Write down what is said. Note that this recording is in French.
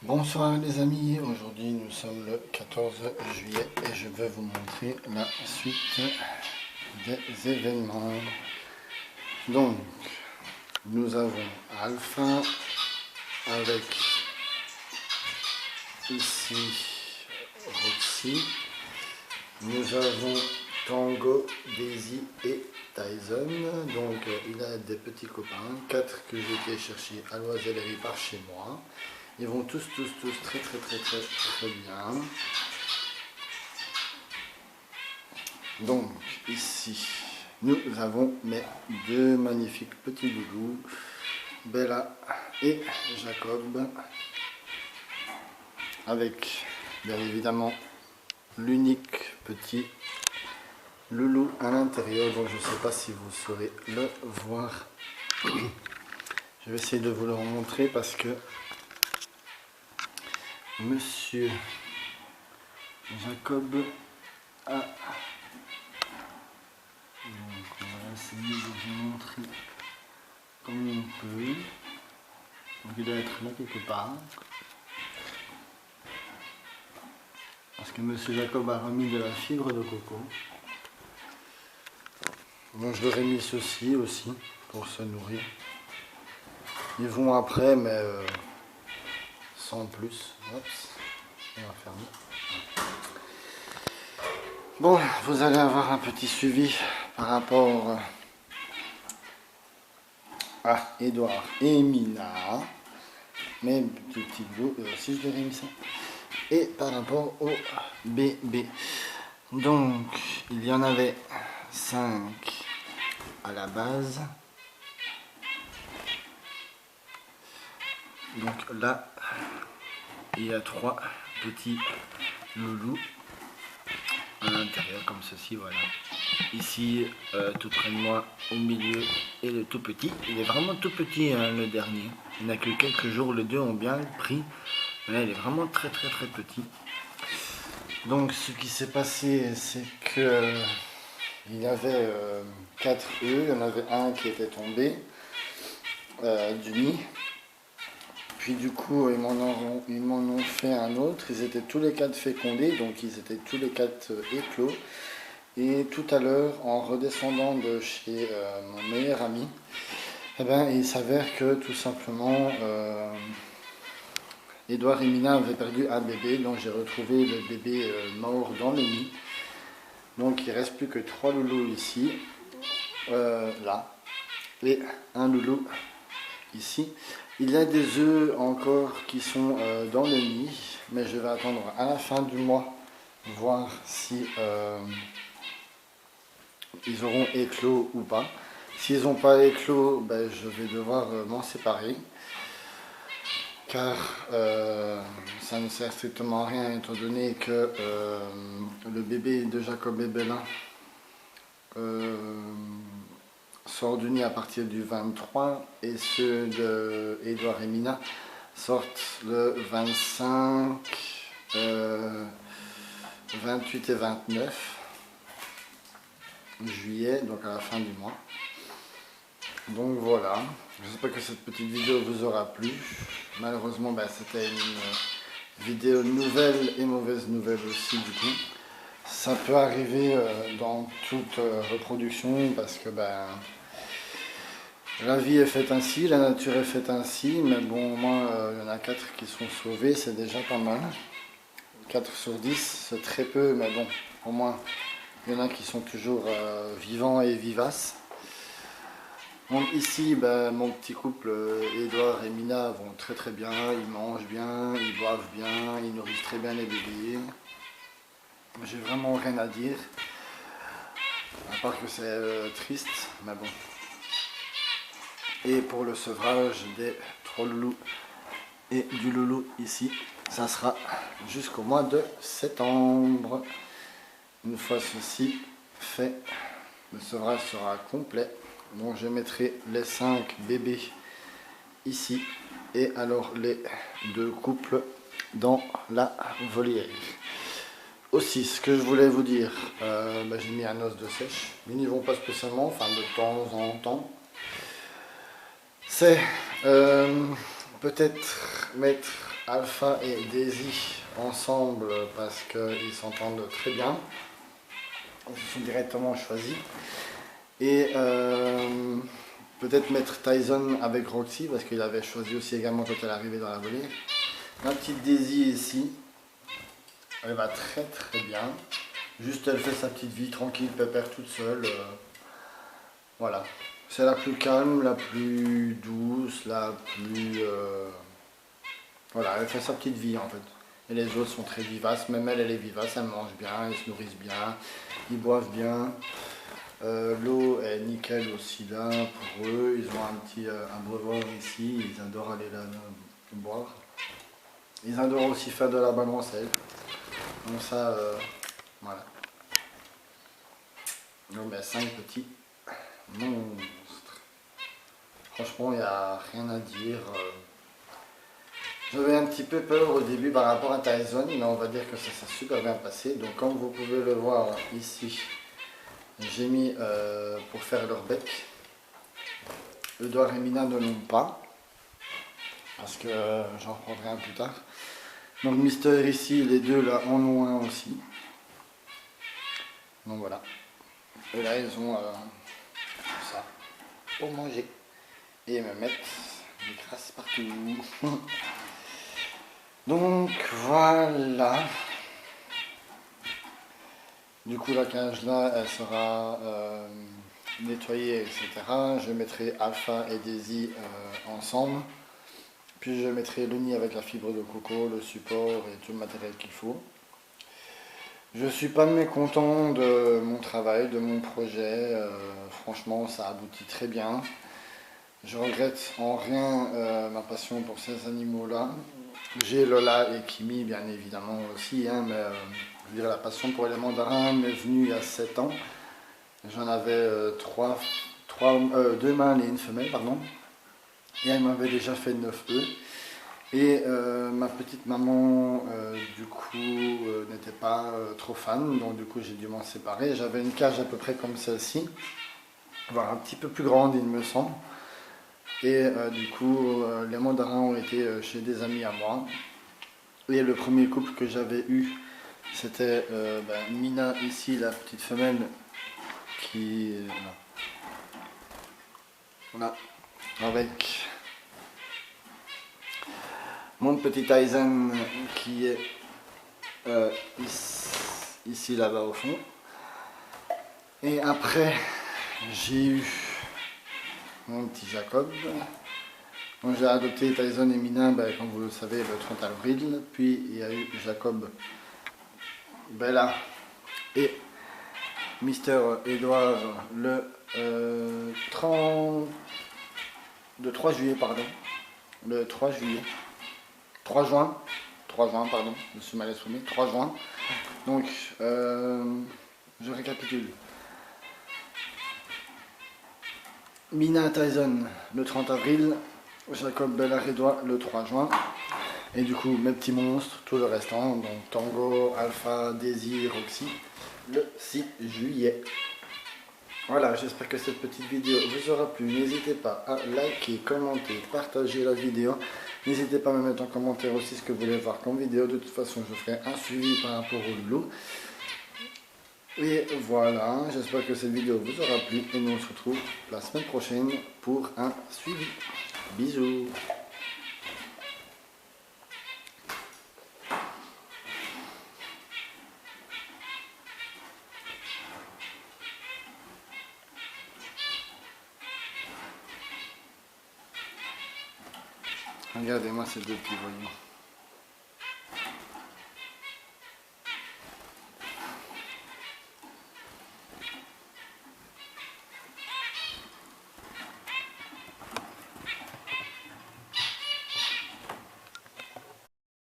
Bonsoir les amis, aujourd'hui nous sommes le 14 juillet et je vais vous montrer la suite des événements. Donc nous avons Alpha avec ici Roxy, nous avons Tango, Daisy et Tyson. Donc il a des petits copains, 4 que j'ai été chercher à l'oisellerie par chez moi. Ils vont tous très bien. Donc ici nous avons mes deux magnifiques petits loulous, Bella et Jacob, avec bien évidemment l'unique petit loulou à l'intérieur, donc je ne sais pas si vous saurez le voir. Je vais essayer de vous le montrer parce que Monsieur Jacob a... Donc on va essayer de vous montrer comme on peut. Donc il doit être là quelque part. Parce que Monsieur Jacob a remis de la fibre de coco. Donc je leur ai mis ceci aussi pour se nourrir. Ils vont après mais sans plus. Oups, on va fermer. Bon, vous allez avoir un petit suivi par rapport à Edouard et Mina, mes petits bouts, si je devais mis ça, et par rapport au bébé. Donc, il y en avait 5 à la base. Donc là, il y a 3 petits loulous à l'intérieur comme ceci, voilà. Ici, tout près de moi, au milieu, et le tout petit. Il est vraiment tout petit, hein, le dernier. Il n'a que quelques jours, les deux ont bien pris. Là, il est vraiment très petit. Donc, ce qui s'est passé, c'est que il y avait 4 œufs. Il y en avait un qui était tombé du nid. Puis du coup, ils m'en ont fait un autre. Ils étaient tous les 4 fécondés, donc ils étaient tous les 4 éclos. Et tout à l'heure, en redescendant de chez mon meilleur ami, eh ben, il s'avère que tout simplement, Edouard et Mina avaient perdu un bébé. Donc j'ai retrouvé le bébé mort dans le nid. Donc il ne reste plus que 3 loulous ici, là, et un loulou ici. Il y a des œufs encore qui sont dans le nid, mais je vais attendre à la fin du mois, voir si ils auront éclos ou pas. S'ils n'ont pas éclos, ben, je vais devoir m'en séparer, car ça ne sert strictement à rien, étant donné que le bébé de Jacob et Bella sort du nid à partir du 23 et ceux de Edouard et Mina sortent le 25, 28 et 29 juillet, donc à la fin du mois. Donc voilà, j'espère que cette petite vidéo vous aura plu. Malheureusement, ben, c'était une vidéo nouvelle et mauvaise nouvelle aussi du coup. Ça peut arriver dans toute reproduction parce que ben, la vie est faite ainsi, la nature est faite ainsi, mais bon, au moins, il y en a 4 qui sont sauvés, c'est déjà pas mal. 4 sur 10, c'est très peu, mais bon, au moins, il y en a qui sont toujours vivants et vivaces. Donc ici, ben, mon petit couple, Edouard et Mina, vont très bien, ils mangent bien, ils boivent bien, ils nourrissent très bien les bébés. J'ai vraiment rien à dire, à part que c'est triste, mais bon. Et pour le sevrage des 3 loulous et du loulou ici, ça sera jusqu'au mois de septembre. Une fois ceci fait, le sevrage sera complet. Donc je mettrai les 5 bébés ici et alors les 2 couples dans la volière. Aussi, ce que je voulais vous dire, j'ai mis un os de sèche, mais ils n'y vont pas spécialement, enfin de temps en temps. C'est peut-être mettre Alpha et Daisy ensemble parce qu'ils s'entendent très bien. Ils se sont directement choisis. Et peut-être mettre Tyson avec Roxy parce qu'il avait choisi aussi également quand elle est arrivée dans la volée. Ma petite Daisy ici, elle va très très bien. Juste elle fait sa petite vie tranquille, pépère toute seule. Voilà. C'est la plus calme, la plus douce, la plus... voilà, elle fait sa petite vie en fait. Et les autres sont très vivaces, même elle, elle est vivace, elle mange bien, ils se nourrissent bien, ils boivent bien. L'eau est nickel aussi là pour eux, ils ont un breuveur ici, ils adorent aller là boire. Ils adorent aussi faire de la balancelle. Donc ça, voilà. Donc ben, 5 petits monstres. Franchement, il n'y a rien à dire. J'avais un petit peu peur au début par rapport à Tyson, mais on va dire que ça s'est super bien passé. Donc comme vous pouvez le voir ici, j'ai mis pour faire leur bec. Edouard et Mina ne l'ont pas, parce que j'en reprendrai un plus tard. Donc Mister ici, les deux là en ont un aussi. Donc voilà. Et là ils ont ça pour manger. Et ils me mettent des crasses partout. Donc voilà. Du coup la cage là, elle sera nettoyée, etc. Je mettrai Alpha et Daisy ensemble. Puis je mettrai le nid avec la fibre de coco, le support et tout le matériel qu'il faut. Je suis pas mécontent de mon travail, de mon projet. Franchement, ça aboutit très bien. Je regrette en rien ma passion pour ces animaux-là. J'ai Lola et Kimi, bien évidemment aussi, hein, mais je veux dire, la passion pour les mandarins m'est venue il y a 7 ans. J'en avais 2 mâles et une femelle, pardon. Et elle m'avait déjà fait 9 œufs. Et ma petite maman, du coup, n'était pas trop fan, donc du coup j'ai dû m'en séparer. J'avais une cage à peu près comme celle-ci, voire un petit peu plus grande, il me semble. Et du coup, les mandarins ont été chez des amis à moi. Et le premier couple que j'avais eu, c'était Mina, ici, la petite femelle, qui... voilà, avec mon petit Tyson qui est ici, là-bas au fond. Et après, j'ai eu mon petit Jacob. Donc j'ai adopté Tyson et Mina, comme vous le savez, le 30 avril. Puis il y a eu Jacob, Bella et Mister Edouard le 3 juillet, pardon. Le 3 juillet. 3 juin, pardon, je me suis mal exprimé, 3 juin. Donc, je récapitule. Mina Tyson le 30 avril, Jacob Bella Edouard le 3 juin. Et du coup, mes petits monstres, tout le restant, donc Tango, Alpha, Daisy, Roxy, le 6 juillet. Voilà, j'espère que cette petite vidéo vous aura plu. N'hésitez pas à liker, commenter, partager la vidéo. N'hésitez pas à me mettre en commentaire aussi ce que vous voulez voir comme vidéo. De toute façon, je ferai un suivi par rapport au loup. Et voilà, j'espère que cette vidéo vous aura plu. Et nous on se retrouve la semaine prochaine pour un suivi. Bisous. Regardez-moi ces deux petits voyous.